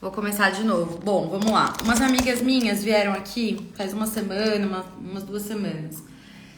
Vou começar de novo. Bom, vamos lá. Umas amigas minhas vieram aqui faz uma semana, umas 2 semanas.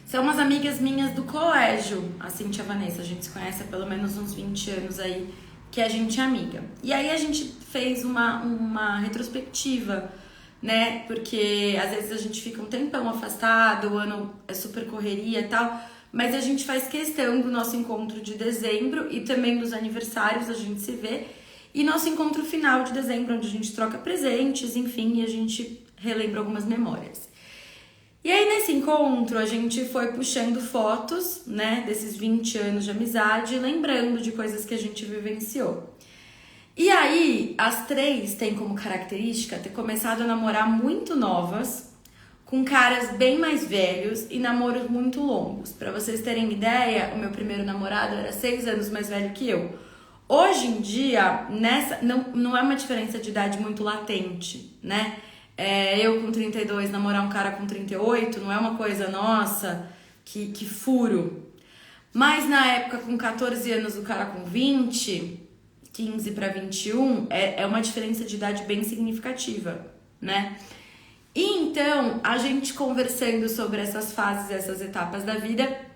São umas amigas minhas do colégio, a Cintia e a Vanessa. A gente se conhece há pelo menos uns 20 anos aí, que a gente é amiga. E aí a gente fez uma retrospectiva, né? Porque às vezes a gente fica um tempão afastado, o ano é super correria e tal. Mas a gente faz questão do nosso encontro de dezembro e também dos aniversários, a gente se vê. E nosso encontro final de dezembro, onde a gente troca presentes, enfim, e a gente relembra algumas memórias. E aí, nesse encontro, a gente foi puxando fotos, né, desses 20 anos de amizade, lembrando de coisas que a gente vivenciou. E aí, as 3 têm como característica ter começado a namorar muito novas, com caras bem mais velhos e namoros muito longos. Pra vocês terem ideia, o meu primeiro namorado era 6 anos mais velho que eu. Hoje em dia, não é uma diferença de idade muito latente, né? Eu com 32 namorar um cara com 38 não é uma coisa, nossa, que furo. Mas na época, com 14 anos, o cara com 20, 15 para 21, é uma diferença de idade bem significativa, né? E então, a gente conversando sobre essas fases, essas etapas da vida,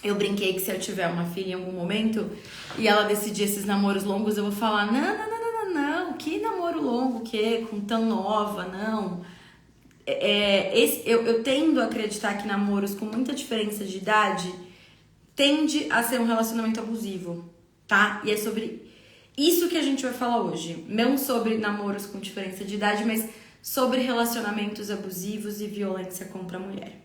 eu brinquei que se eu tiver uma filha em algum momento e ela decidir esses namoros longos, eu vou falar, não, que namoro longo, que com tão nova, não. Eu tendo a acreditar que namoros com muita diferença de idade tende a ser um relacionamento abusivo, tá? E é sobre isso que a gente vai falar hoje. Não sobre namoros com diferença de idade, mas sobre relacionamentos abusivos e violência contra a mulher.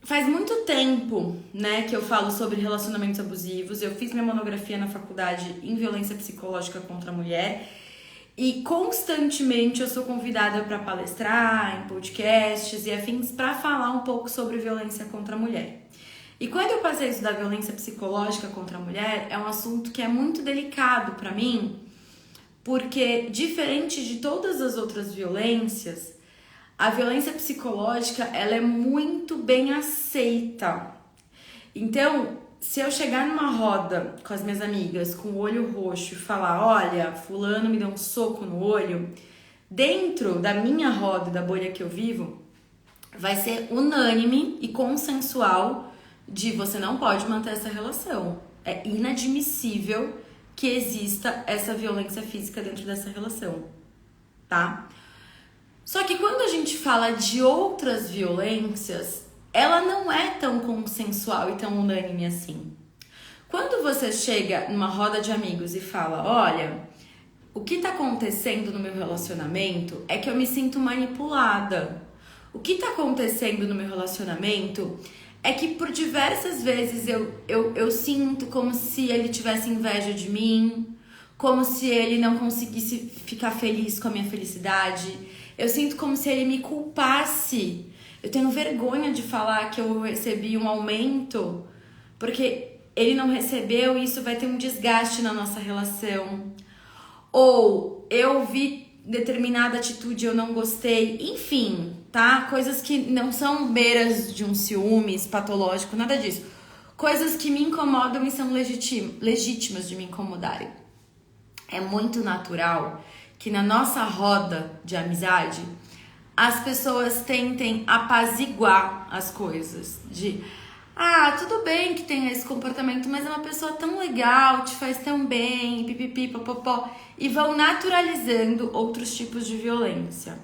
Faz muito tempo, né, que eu falo sobre relacionamentos abusivos. Eu fiz minha monografia na faculdade em violência psicológica contra a mulher e constantemente eu sou convidada para palestrar em podcasts e afins para falar um pouco sobre violência contra a mulher. E quando eu passei a estudar violência psicológica contra a mulher, é um assunto que é muito delicado para mim, porque diferente de todas as outras violências, a violência psicológica, ela é muito bem aceita. Então, se eu chegar numa roda com as minhas amigas com o olho roxo e falar, olha, fulano me deu um soco no olho, dentro da minha roda, da bolha que eu vivo, vai ser unânime e consensual de você não pode manter essa relação. É inadmissível que exista essa violência física dentro dessa relação, tá? Só que quando a gente fala de outras violências, ela não é tão consensual e tão unânime assim. Quando você chega numa roda de amigos e fala, olha, o que tá acontecendo no meu relacionamento é que eu me sinto manipulada. O que tá acontecendo no meu relacionamento é que por diversas vezes eu sinto como se ele tivesse inveja de mim, como se ele não conseguisse ficar feliz com a minha felicidade. Eu sinto como se ele me culpasse. Eu tenho vergonha de falar que eu recebi um aumento, porque ele não recebeu e isso vai ter um desgaste na nossa relação. Ou eu vi determinada atitude e eu não gostei. Enfim, tá? Coisas que não são beiras de um ciúmes patológico, nada disso. Coisas que me incomodam e são legítimas de me incomodarem. É muito natural que na nossa roda de amizade as pessoas tentem apaziguar as coisas. Tudo bem que tem esse comportamento, mas é uma pessoa tão legal, te faz tão bem, pipipi, popopó. E vão naturalizando outros tipos de violência.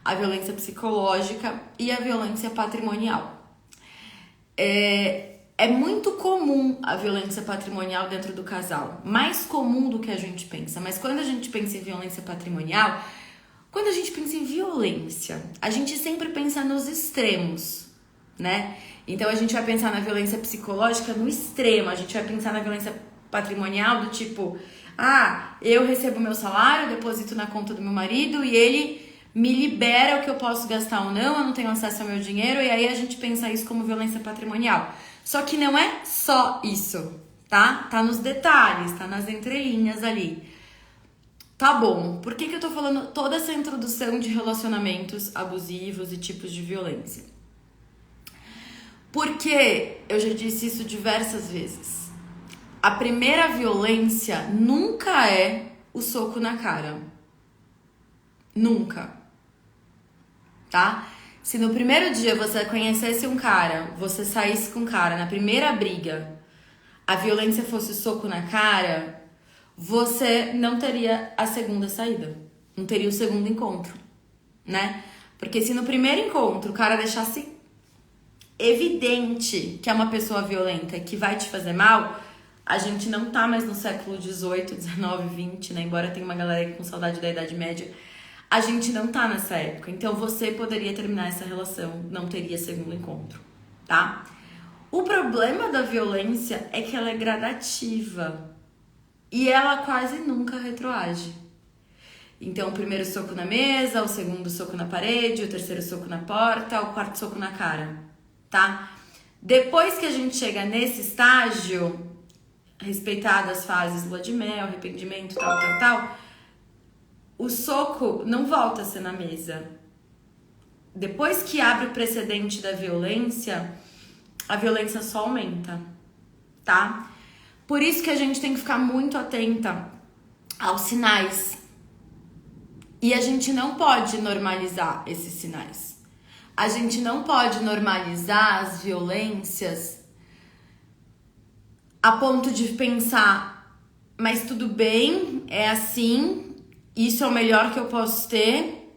A violência psicológica e a violência patrimonial. É muito comum a violência patrimonial dentro do casal. Mais comum do que a gente pensa. Mas quando a gente pensa em violência patrimonial, quando a gente pensa em violência, a gente sempre pensa nos extremos, né? Então a gente vai pensar na violência psicológica no extremo. A gente vai pensar na violência patrimonial do tipo, eu recebo meu salário, deposito na conta do meu marido e ele me libera o que eu posso gastar ou não, eu não tenho acesso ao meu dinheiro, e aí a gente pensa isso como violência patrimonial. Só que não é só isso, tá? Tá nos detalhes, tá nas entrelinhas ali. Tá bom, por que eu tô falando toda essa introdução de relacionamentos abusivos e tipos de violência? Porque eu já disse isso diversas vezes. A primeira violência nunca é o soco na cara. Nunca. Tá? Se no primeiro dia você conhecesse um cara, você saísse com um cara, na primeira briga, a violência fosse o soco na cara, você não teria a segunda saída. Não teria o segundo encontro, né? Porque se no primeiro encontro o cara deixasse evidente que é uma pessoa violenta que vai te fazer mal, a gente não tá mais no século XVIII, XIX, XX, né? Embora tenha uma galera aí com saudade da Idade Média, a gente não tá nessa época. Então você poderia terminar essa relação, não teria segundo encontro, tá? O problema da violência é que ela é gradativa e ela quase nunca retroage. Então, o primeiro soco na mesa, o segundo soco na parede, o terceiro soco na porta, o quarto soco na cara, tá? Depois que a gente chega nesse estágio, respeitadas as fases lua de mel, arrependimento, tal, o soco não volta a ser na mesa. Depois que abre o precedente da violência, a violência só aumenta, tá? Por isso que a gente tem que ficar muito atenta aos sinais. E a gente não pode normalizar esses sinais. A gente não pode normalizar as violências a ponto de pensar, mas tudo bem, é assim, isso é o melhor que eu posso ter.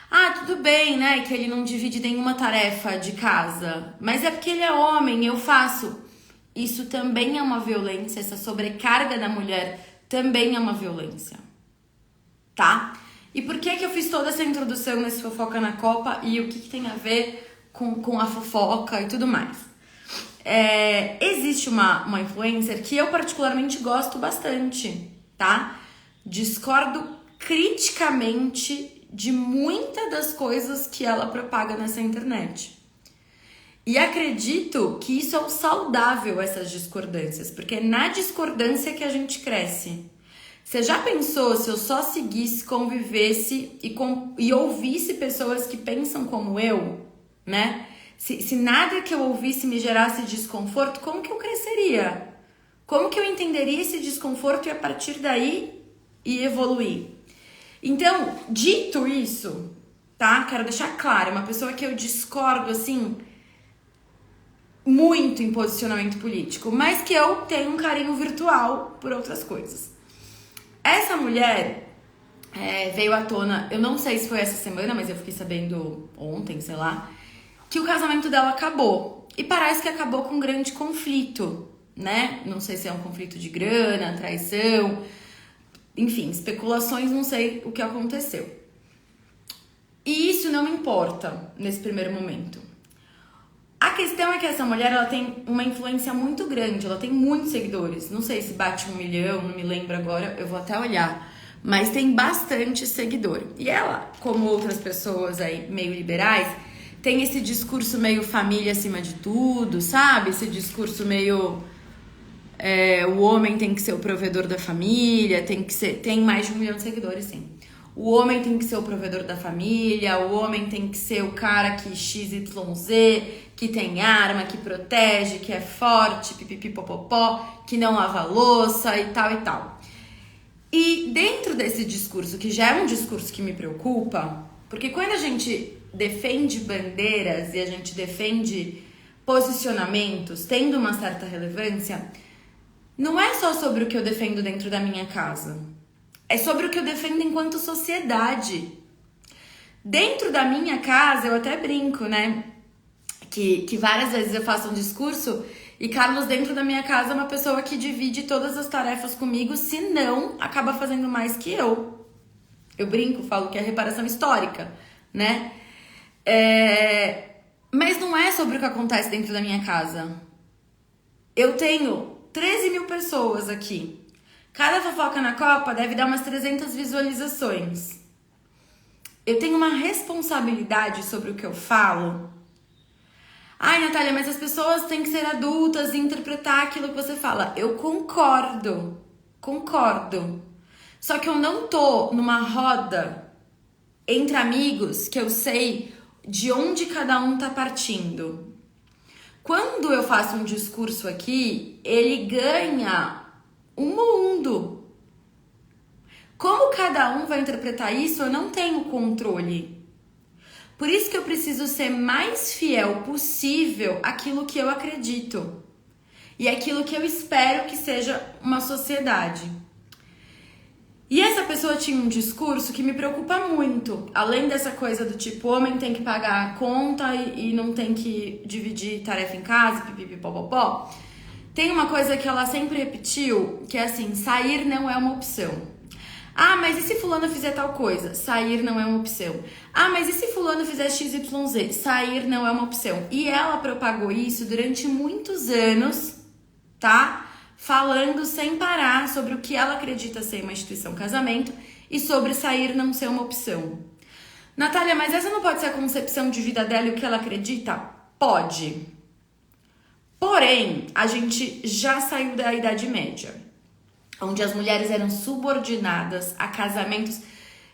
Ah, tudo bem, né, que ele não divide nenhuma tarefa de casa, mas é porque ele é homem, eu faço. Isso também é uma violência, essa sobrecarga da mulher também é uma violência, tá? E por que eu fiz toda essa introdução nesse Fofoca na Copa e o que tem a ver com a fofoca e tudo mais? Existe uma influencer que eu particularmente gosto bastante, tá? Discordo criticamente de muitas das coisas que ela propaga nessa internet. E acredito que isso é o saudável, essas discordâncias, porque é na discordância que a gente cresce. Você já pensou se eu só seguisse, convivesse e ouvisse pessoas que pensam como eu, né? Se nada que eu ouvisse me gerasse desconforto, como que eu cresceria? Como que eu entenderia esse desconforto e a partir daí evoluir? Então, dito isso, tá? Quero deixar claro, uma pessoa que eu discordo, assim, muito em posicionamento político, mas que eu tenho um carinho virtual por outras coisas. Essa mulher veio à tona, eu não sei se foi essa semana, mas eu fiquei sabendo ontem, sei lá, que o casamento dela acabou. E parece que acabou com um grande conflito, né? Não sei se é um conflito de grana, traição, enfim, especulações, não sei o que aconteceu. E isso não importa nesse primeiro momento. A questão é que essa mulher, ela tem uma influência muito grande, ela tem muitos seguidores. Não sei se bate 1 milhão, não me lembro agora, eu vou até olhar. Mas tem bastante seguidor. E ela, como outras pessoas aí meio liberais, tem esse discurso meio família acima de tudo, sabe? Esse discurso meio... o homem tem que ser o provedor da família, tem mais de 1 milhão de seguidores, sim. O homem tem que ser o provedor da família, o homem tem que ser o cara que XYZ, que tem arma, que protege, que é forte, pipipipopopó, que não lava louça e tal e tal. E dentro desse discurso, que já é um discurso que me preocupa, porque quando a gente defende bandeiras e a gente defende posicionamentos, tendo uma certa relevância, não é só sobre o que eu defendo dentro da minha casa. É sobre o que eu defendo enquanto sociedade. Dentro da minha casa, eu até brinco, né? Que várias vezes eu faço um discurso e Carlos, dentro da minha casa, é uma pessoa que divide todas as tarefas comigo, se não, acaba fazendo mais que eu. Eu brinco, falo que é reparação histórica, né? Mas não é sobre o que acontece dentro da minha casa. Eu tenho 13 mil pessoas aqui. Cada Fofoca na Copa deve dar umas 300 visualizações. Eu tenho uma responsabilidade sobre o que eu falo. Ai, Natália, mas as pessoas têm que ser adultas e interpretar aquilo que você fala. Eu concordo. Só que eu não tô numa roda entre amigos que eu sei de onde cada um tá partindo. Quando eu faço um discurso aqui, ele ganha um mundo. Como cada um vai interpretar isso, eu não tenho controle. Por isso que eu preciso ser mais fiel possível àquilo que eu acredito e àquilo que eu espero que seja uma sociedade. E essa pessoa tinha um discurso que me preocupa muito. Além dessa coisa do tipo, homem tem que pagar a conta e não tem que dividir tarefa em casa, pipipipopopó. Tem uma coisa que ela sempre repetiu, que é assim, sair não é uma opção. Ah, mas e se fulano fizer tal coisa? Sair não é uma opção. Ah, mas e se fulano fizer XYZ? Sair não é uma opção. E ela propagou isso durante muitos anos, tá? Falando sem parar sobre o que ela acredita ser uma instituição casamento e sobre sair não ser uma opção. Natália, mas essa não pode ser a concepção de vida dela e o que ela acredita? Pode. Porém, a gente já saiu da Idade Média, onde as mulheres eram subordinadas a casamentos.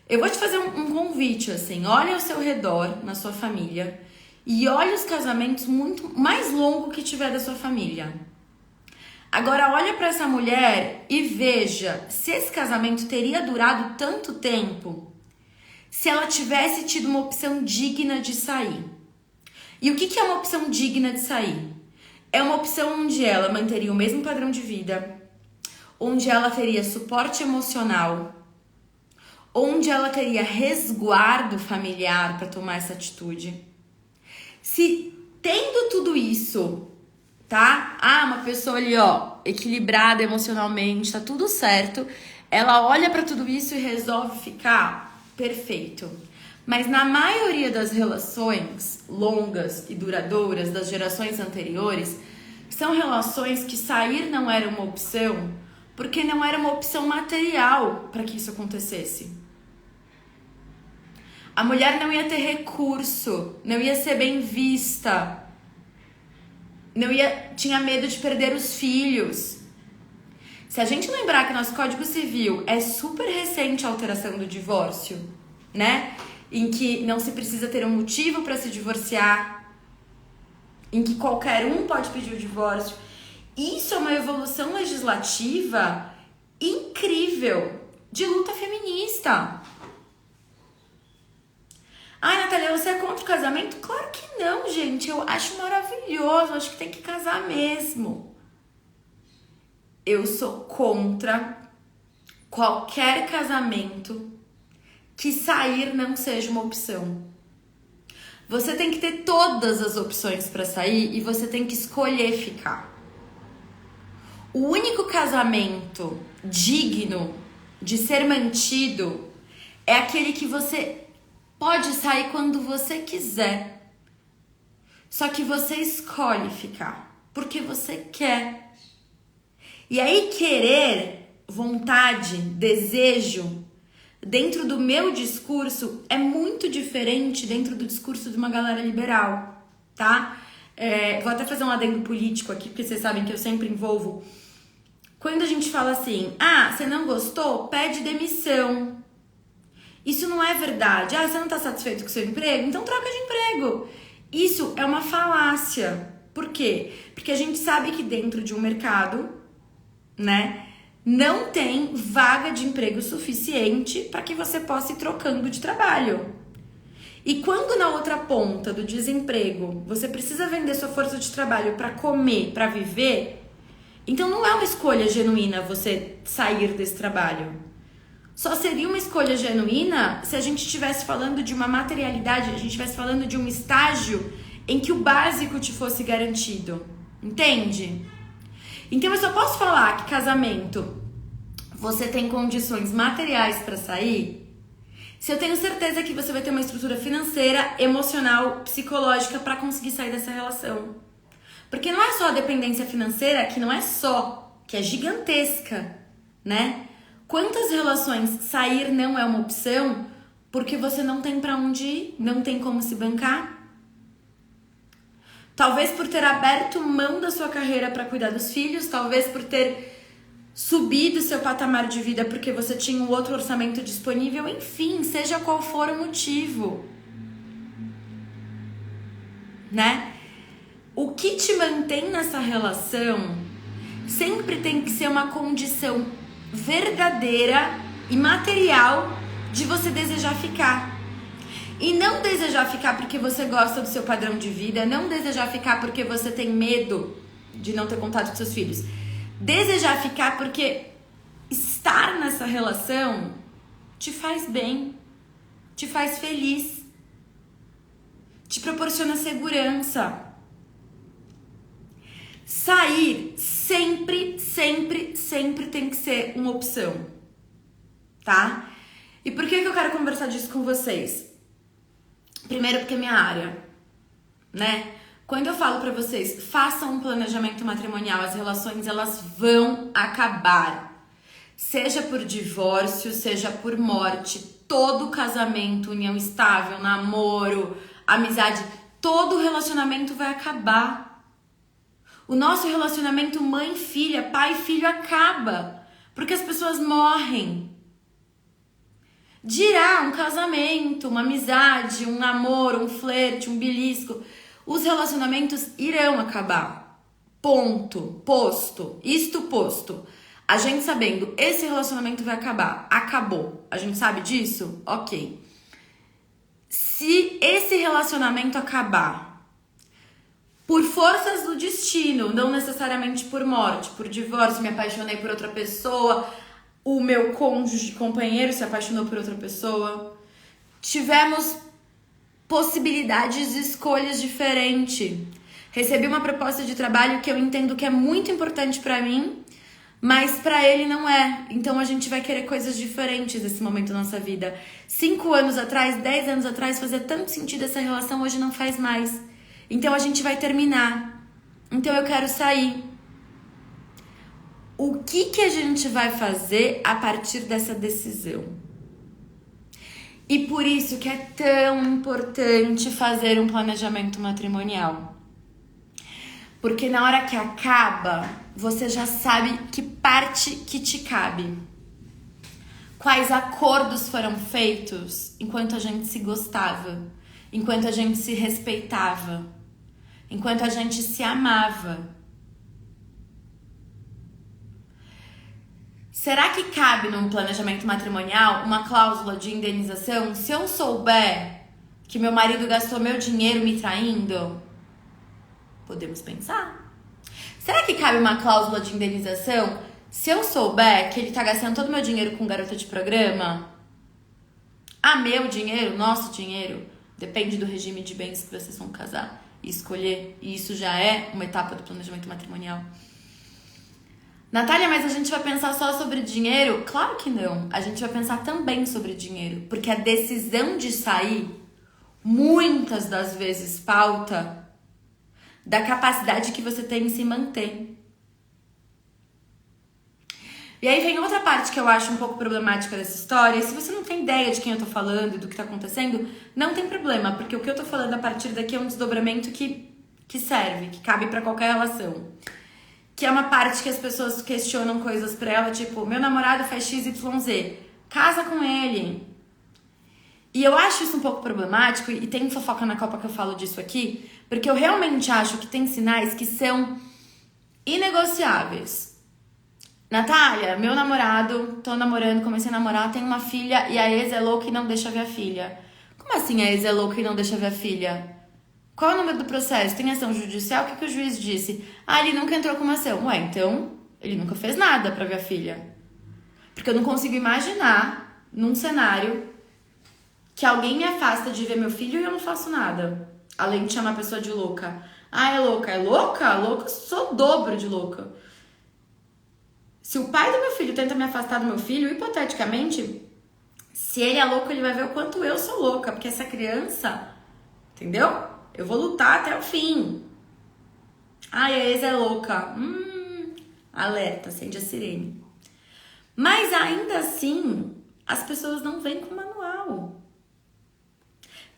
Eu vou te fazer um convite, assim, olha ao seu redor, na sua família, e olha os casamentos muito mais longos que tiver da sua família. Agora olha para essa mulher e veja se esse casamento teria durado tanto tempo se ela tivesse tido uma opção digna de sair. E o que é uma opção digna de sair? É uma opção onde ela manteria o mesmo padrão de vida, onde ela teria suporte emocional, onde ela teria resguardo familiar para tomar essa atitude. Se tendo tudo isso, tá? Ah, uma pessoa ali, ó, equilibrada emocionalmente, tá tudo certo. Ela olha pra tudo isso e resolve ficar perfeito. Mas na maioria das relações longas e duradouras das gerações anteriores, são relações que sair não era uma opção, porque não era uma opção material para que isso acontecesse. A mulher não ia ter recurso, não ia ser bem vista, tinha medo de perder os filhos. Se a gente lembrar que nosso Código Civil é super recente a alteração do divórcio, né? Em que não se precisa ter um motivo para se divorciar, em que qualquer um pode pedir o divórcio. Isso é uma evolução legislativa incrível de luta feminista. Ai, Natália, você é contra o casamento? Claro que não, gente. Eu acho maravilhoso. Acho que tem que casar mesmo. Eu sou contra qualquer casamento que sair não seja uma opção. Você tem que ter todas as opções para sair e você tem que escolher ficar. O único casamento digno de ser mantido é aquele que você pode sair quando você quiser. Só que você escolhe ficar, porque você quer. E aí querer, vontade, desejo, dentro do meu discurso é muito diferente dentro do discurso de uma galera liberal, tá? Vou até fazer um adendo político aqui, porque vocês sabem que eu sempre envolvo. Quando a gente fala assim, ah, você não gostou? Pede demissão. Isso não é verdade. Ah, você não tá satisfeito com o seu emprego? Então troca de emprego. Isso é uma falácia. Por quê? Porque a gente sabe que dentro de um mercado, né, não tem vaga de emprego suficiente para que você possa ir trocando de trabalho. E quando na outra ponta do desemprego você precisa vender sua força de trabalho para comer, para viver, então não é uma escolha genuína você sair desse trabalho. Só seria uma escolha genuína se a gente estivesse falando de uma materialidade, a gente estivesse falando de um estágio em que o básico te fosse garantido. Entende? Então eu só posso falar que casamento você tem condições materiais para sair se eu tenho certeza que você vai ter uma estrutura financeira, emocional, psicológica para conseguir sair dessa relação. Porque não é só a dependência financeira, que não é só, que é gigantesca, né? Quantas relações sair não é uma opção porque você não tem pra onde ir, não tem como se bancar? Talvez por ter aberto mão da sua carreira para cuidar dos filhos, talvez por ter subido seu patamar de vida porque você tinha um outro orçamento disponível, enfim, seja qual for o motivo, né? O que te mantém nessa relação sempre tem que ser uma condição verdadeira e material de você desejar ficar. E não desejar ficar porque você gosta do seu padrão de vida, não desejar ficar porque você tem medo de não ter contato com seus filhos. Desejar ficar porque estar nessa relação te faz bem, te faz feliz, te proporciona segurança. Sair sempre, sempre, sempre tem que ser uma opção, tá? E por que eu quero conversar disso com vocês? Primeiro porque é minha área, né? Quando eu falo pra vocês, façam um planejamento matrimonial, as relações elas vão acabar. Seja por divórcio, seja por morte, todo casamento, união estável, namoro, amizade, todo relacionamento vai acabar. O nosso relacionamento mãe-filha, pai-filho acaba, porque as pessoas morrem. Dirá um casamento, uma amizade, um namoro, um flerte, um belisco. Os relacionamentos irão acabar. Ponto. Posto. Isto posto. A gente sabendo, esse relacionamento vai acabar. Acabou. A gente sabe disso? Ok. Se esse relacionamento acabar por forças do destino, não necessariamente por morte, por divórcio, me apaixonei por outra pessoa, o meu cônjuge, companheiro se apaixonou por outra pessoa, tivemos possibilidades de escolhas diferentes. Recebi uma proposta de trabalho que eu entendo que é muito importante pra mim, mas pra ele não é. Então a gente vai querer coisas diferentes nesse momento da nossa vida. 5 anos atrás, 10 anos atrás, fazia tanto sentido essa relação, hoje não faz mais. Então a gente vai terminar. Então eu quero sair. O que a gente vai fazer a partir dessa decisão? E por isso que é tão importante fazer um planejamento matrimonial. Porque na hora que acaba, você já sabe que parte que te cabe. Quais acordos foram feitos enquanto a gente se gostava, enquanto a gente se respeitava, enquanto a gente se amava. Será que cabe num planejamento matrimonial uma cláusula de indenização se eu souber que meu marido gastou meu dinheiro me traindo? Podemos pensar. Será que cabe uma cláusula de indenização se eu souber que ele tá gastando todo o meu dinheiro com garota de programa? Ah, meu dinheiro, nosso dinheiro, depende do regime de bens que vocês vão casar e escolher. E isso já é uma etapa do planejamento matrimonial. Natália, mas a gente vai pensar só sobre dinheiro? Claro que não. A gente vai pensar também sobre dinheiro. Porque a decisão de sair, muitas das vezes, pauta da capacidade que você tem em se manter. E aí vem outra parte que eu acho um pouco problemática dessa história. Se você não tem ideia de quem eu tô falando e do que tá acontecendo, não tem problema. Porque o que eu tô falando a partir daqui é um desdobramento que serve, que cabe pra qualquer relação. Que é uma parte que as pessoas questionam coisas pra ela, tipo, meu namorado faz XYZ, casa com ele. E eu acho isso um pouco problemático, e tem fofoca na copa que eu falo disso aqui, porque eu realmente acho que tem sinais que são inegociáveis. Natália, meu namorado, tô namorando, comecei a namorar, tem uma filha, e a ex é louca e não deixa ver a filha. Como assim a ex é louca e não deixa ver a filha? Qual é o número do processo? Tem ação judicial? O que o juiz disse? Ah, ele nunca entrou com uma ação. Ué, então ele nunca fez nada pra ver a filha. Porque eu não consigo imaginar num cenário que alguém me afasta de ver meu filho e eu não faço nada. Além de chamar a pessoa de louca. Ah, é louca? É louca? Louca, eu sou o dobro de louca. Se o pai do meu filho tenta me afastar do meu filho, hipoteticamente, se ele é louco, ele vai ver o quanto eu sou louca. Porque essa criança, entendeu? Eu vou lutar até o fim. Ai, a ex é louca. Alerta, acende a sirene. Mas ainda assim, as pessoas não vêm com manual.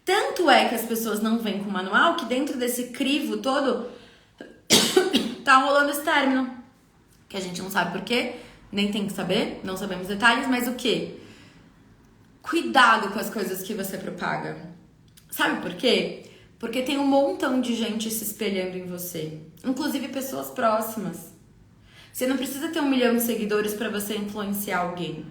Tanto é que as pessoas não vêm com manual que dentro desse crivo todo tá rolando esse término. Que a gente não sabe por quê, nem tem que saber, não sabemos detalhes, mas o quê? Cuidado com as coisas que você propaga. Sabe por quê? Porque tem um montão de gente se espelhando em você. Inclusive pessoas próximas. Você não precisa ter 1 milhão de seguidores para você influenciar alguém.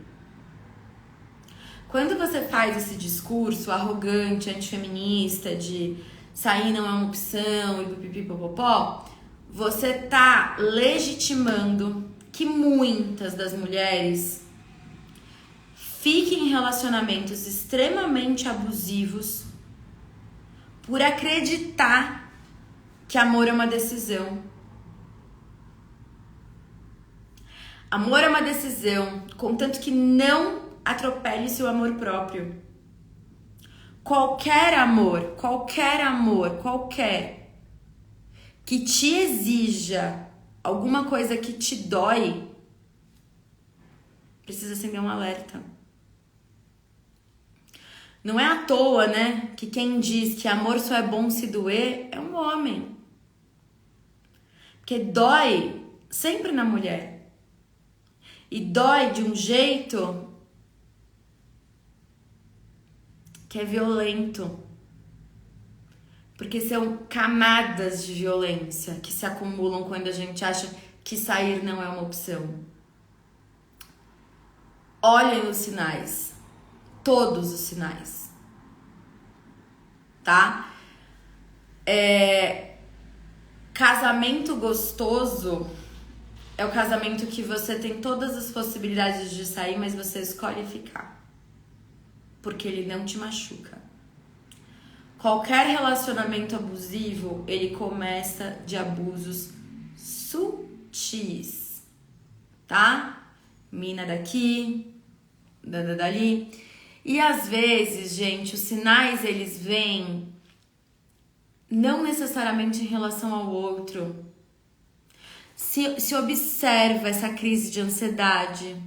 Quando você faz esse discurso arrogante, antifeminista, de sair não é uma opção e pipipipopopó, você tá legitimando que muitas das mulheres fiquem em relacionamentos extremamente abusivos por acreditar que amor é uma decisão. Amor é uma decisão, contanto que não atropele seu amor próprio. Qualquer amor, que te exija alguma coisa que te dói, precisa acender um alerta. Não é à toa, né, que quem diz que amor só é bom se doer é um homem. Porque dói sempre na mulher. E dói de um jeito que é violento. Porque são camadas de violência que se acumulam quando a gente acha que sair não é uma opção. Olhem os sinais. Todos os sinais. Tá? Casamento gostoso é o casamento que você tem todas as possibilidades de sair, mas você escolhe ficar. Porque ele não te machuca. Qualquer relacionamento abusivo, ele começa de abusos sutis, tá? Mina daqui, dali. E às vezes, gente, os sinais, eles vêm não necessariamente em relação ao outro. Se observa essa crise de ansiedade,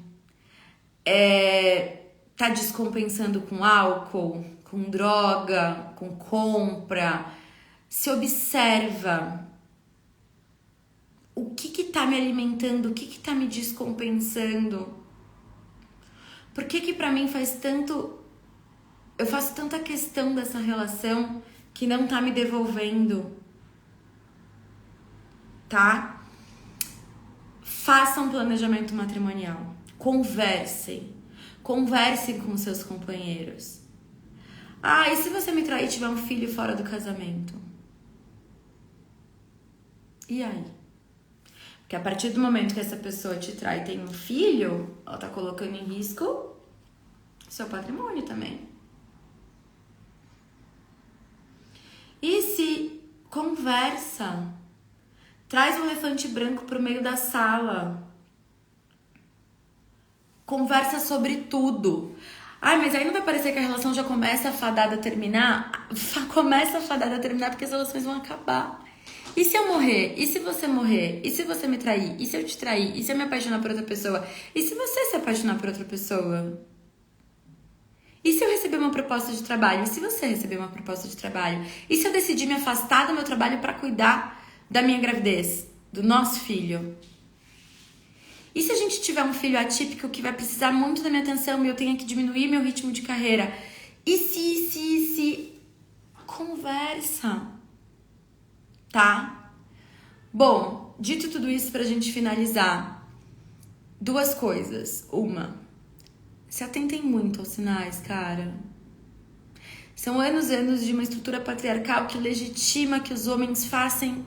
tá descompensando com álcool, com droga, com compra. Se observa o que tá me alimentando, o que tá me descompensando. Por que pra mim eu faço tanta questão dessa relação que não tá me devolvendo, tá? Façam um planejamento matrimonial. Conversem com seus companheiros. E se você me trair e tiver um filho fora do casamento? E aí? Porque a partir do momento que essa pessoa te trai e tem um filho, ela tá colocando em risco seu patrimônio também. E se conversa? Traz um elefante branco pro meio da sala. Conversa sobre tudo. Mas aí não vai parecer que a relação já começa fadada a terminar? Começa fadada a terminar porque as relações vão acabar. E se eu morrer? E se você morrer? E se você me trair? E se eu te trair? E se eu me apaixonar por outra pessoa? E se você se apaixonar por outra pessoa? E se eu receber uma proposta de trabalho? E se você receber uma proposta de trabalho? E se eu decidir me afastar do meu trabalho para cuidar da minha gravidez, do nosso filho? E se a gente tiver um filho atípico que vai precisar muito da minha atenção e eu tenha que diminuir meu ritmo de carreira? E se... Conversa, tá? Bom, dito tudo isso pra gente finalizar, 2 coisas. Uma, se atentem muito aos sinais, cara. São anos e anos de uma estrutura patriarcal que legitima que os homens façam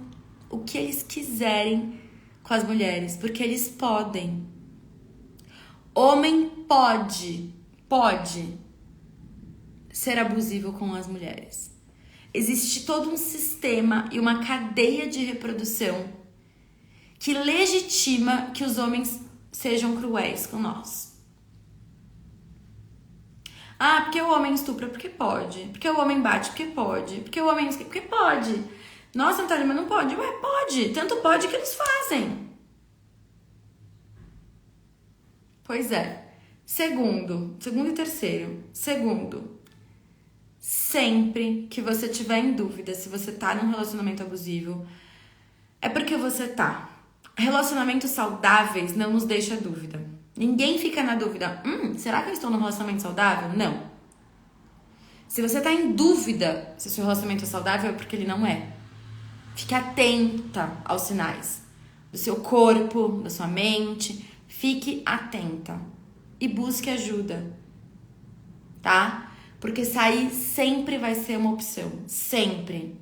o que eles quiserem com as mulheres, porque eles podem. Homem pode ser abusivo com as mulheres. Existe todo um sistema e uma cadeia de reprodução que legitima que os homens sejam cruéis com nós. Porque o homem estupra? Porque pode. Porque o homem bate? Porque pode. Porque o homem... Porque pode. Nossa, Natália, mas não pode. Pode. Tanto pode que eles fazem. Pois é. Segundo e terceiro. Segundo, sempre que você tiver em dúvida se você tá num relacionamento abusivo, é porque você tá. Relacionamentos saudáveis não nos deixa dúvida. Ninguém fica na dúvida. Será que eu estou num relacionamento saudável? Não. Se você tá em dúvida se o seu relacionamento é saudável, é porque ele não é. Fique atenta aos sinais do seu corpo, da sua mente. Fique atenta e busque ajuda. tá? Porque sair sempre vai ser uma opção, sempre.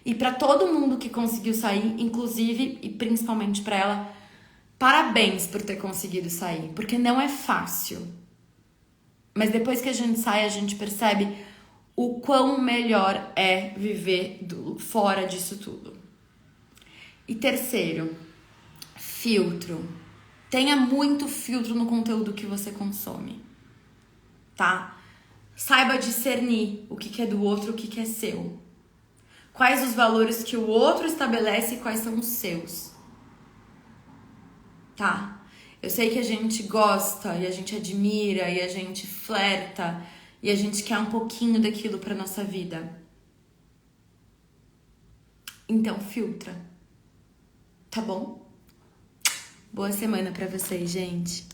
E pra todo mundo que conseguiu sair, inclusive e principalmente pra ela, parabéns por ter conseguido sair, porque não é fácil. Mas depois que a gente sai, a gente percebe o quão melhor é viver fora disso tudo. E terceiro, filtro. Tenha muito filtro no conteúdo que você consome, tá? Saiba discernir o que é do outro e o que é seu. Quais os valores que o outro estabelece e quais são os seus, tá? Eu sei que a gente gosta e a gente admira e a gente flerta e a gente quer um pouquinho daquilo pra nossa vida. Então filtra, tá bom? Boa semana pra vocês, gente.